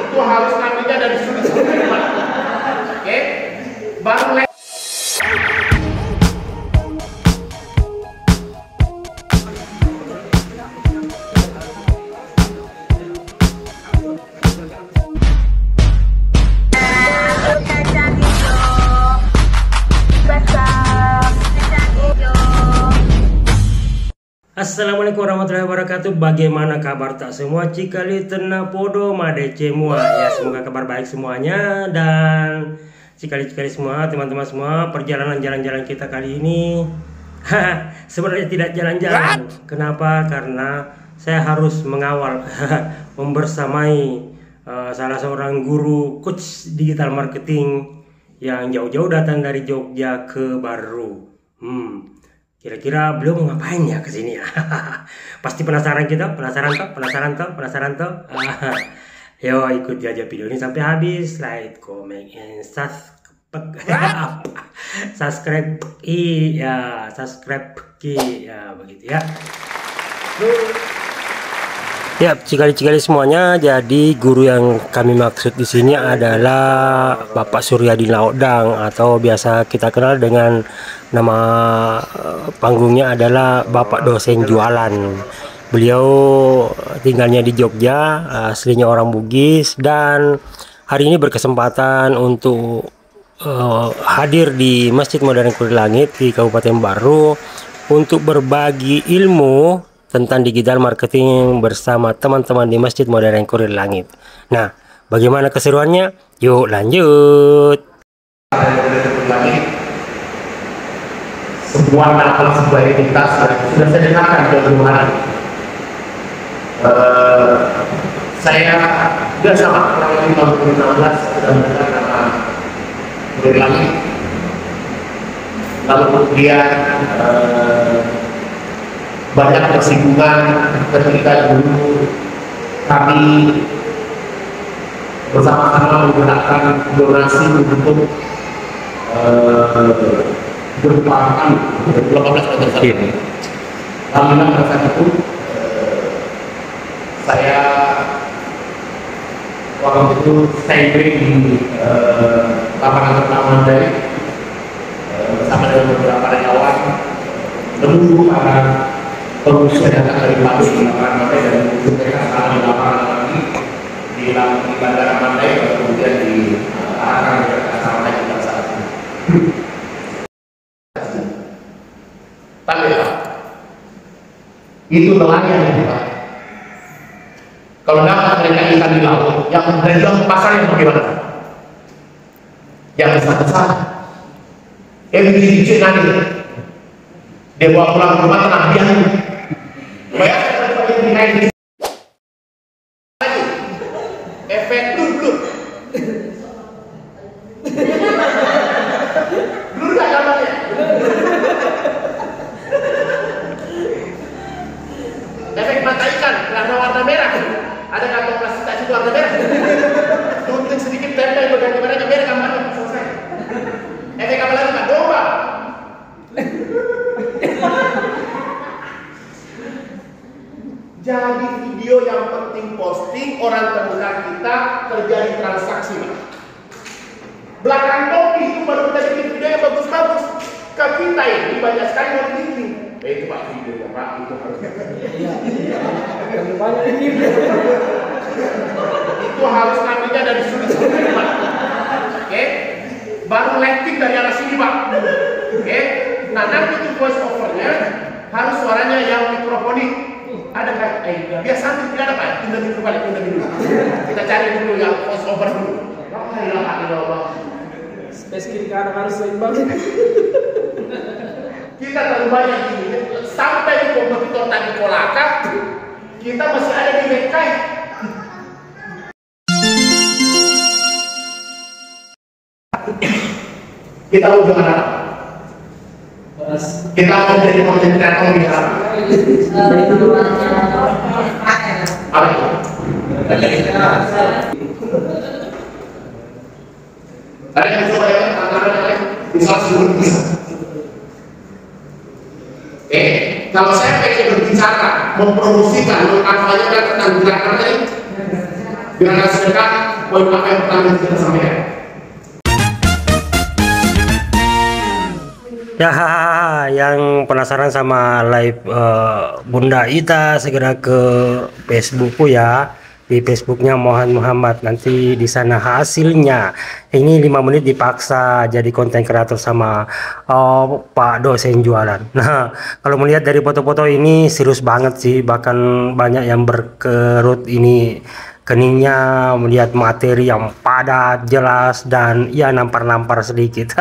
Itu harus ngambilnya dari sudut Pak. Oke? Baru Assalamualaikum warahmatullahi wabarakatuh. Bagaimana kabar tak semua? Cikali tena podo made cemua ya, semoga kabar baik semuanya. Dan cikali semua teman-teman semua, perjalanan jalan-jalan kita kali ini sebenarnya tidak jalan-jalan. Kenapa? Karena saya harus mengawal membersamai salah seorang guru coach digital marketing yang jauh-jauh datang dari Jogja ke Baru. Kira-kira beliau mau ngapain ya kesini ya? Pasti penasaran kita, penasaran toh. Yo, ikuti aja video ini sampai habis. Like, comment, and subscribe begitu ya. Ya, cikali semuanya. Jadi guru yang kami maksud di sini adalah Bapak Suryadi Naodang, atau biasa kita kenal dengan nama panggungnya adalah Bapak Dosen Jualan. Beliau tinggalnya di Jogja, aslinya orang Bugis, dan hari ini berkesempatan untuk hadir di Masjid Modern Kurir Langit di Kabupaten Baru untuk berbagi ilmu tentang digital marketing bersama teman-teman di Masjid Modern Kurir Langit. Nah, bagaimana keseruannya? Yuk lanjut. Semua nakal sebuah identitas sudah saya dengarkan jauh-jauh hari. Saya sudah sama kurang lebih tahun 2016 sudah mendengar nama Kurir Langit. Lalu kemudian banyak persinggungan ketika dulu kami bersama-sama menggunakan donasi untuk berpakan 18 meter. Alhamdulillah pada saat itu saya waktu itu standing di lapangan pertama dari bersama dengan beberapa karyawan menunggu para pengungsi yang datang dari pagi di lapangan Mandai, dan mereka sekarang di lapangan lagi di Bandara Mandai, kemudian diarahkan ke asrama haji pada saat ini. Tapi itu nelayan ya Pak. Kalau dapat mereka ikan di laut, yang dari dalam pasar yang bagaimana? Yang besar-besar, biji nanti dia bawa pulang ke rumah tenang dia. Efek dulu nggak gambarnya. Efek mata ikan karena warna merah, ada kantong plastik tak warna merah, tutup sedikit tempel berganti merahnya, merah gambarnya selesai. Efek apa lagi Pak? Domba. Jadi video yang penting posting, orang terdekat kita terjadi transaksi. Belakang kopi itu baru kita bikin video yang bagus-bagus. Ke kita ini banyak sekali yang bikin. Itu Pak videonya Pak, itu harusnya. Itu harus ngambilnya dari sudut Pak. Oke? Baru lighting dari arah sini Pak. Oke? Nah nanti itu voice overnya harus suaranya yang mikrofonik. Ada kan? Biasa tidak ada Pak. Tunda dulu. Kita cari dulu yang voice over dulu. La ilaha illallah. Space kiri kanan harus seimbang. Kita terlalu banyak ini. Sampai kompetitor tadi Kolaka, kita masih ada di Mekai. Kita mau gimana? Kita mau jadi konten kreator bisa. Apa itu? Ada yang coba ya, tantangan yang lain bisa sebelum bisa. Oke. kalau saya pengen berbicara, mempromosikan, mengkampanyekan tentang gerakan ini, gerakan sedekah, poin apa yang pertama kita sampaikan? Ya, yang penasaran sama live Bunda Ita segera ke Facebookku ya. Di Facebooknya Mohan Muhammad, nanti di sana hasilnya. Ini 5 menit dipaksa jadi konten kreator sama Pak dosen jualan. Nah, kalau melihat dari foto-foto ini serius banget sih, bahkan banyak yang berkerut ini keningnya, melihat materi yang padat, jelas, dan ya nampar-nampar sedikit.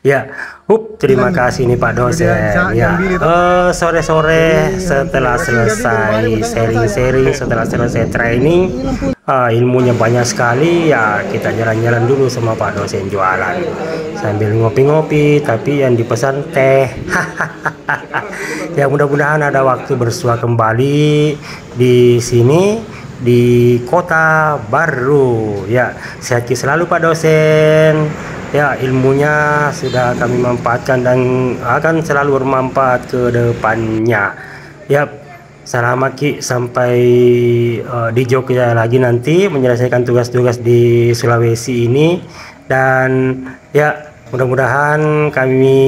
Ya, terima kasih nih Pak dosen. Ya, sore-sore setelah selesai sharing-sharing, setelah selesai training, ilmunya banyak sekali. Ya, kita jalan-jalan dulu sama Pak dosen jualan sambil ngopi-ngopi, tapi yang dipesan teh. Ya, mudah-mudahan ada waktu bersua kembali di sini di Kota Baru. Ya, sehat selalu Pak dosen. Ya, ilmunya sudah kami manfaatkan dan akan selalu bermanfaat ke depannya. Yap, selamat Ki, sampai di Jogja lagi nanti menyelesaikan tugas-tugas di Sulawesi ini. Dan ya, mudah-mudahan kami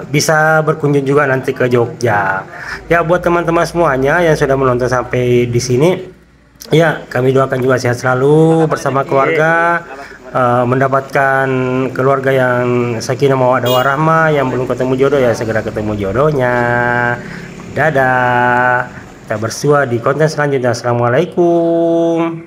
bisa berkunjung juga nanti ke Jogja. Ya, buat teman-teman semuanya yang sudah menonton sampai di sini, ya kami doakan juga sehat selalu bersama keluarga, mendapatkan keluarga yang sakinah mawaddah warahmah. Yang belum ketemu jodoh ya segera ketemu jodohnya. Dadah, kita bersua di konten selanjutnya. Assalamualaikum.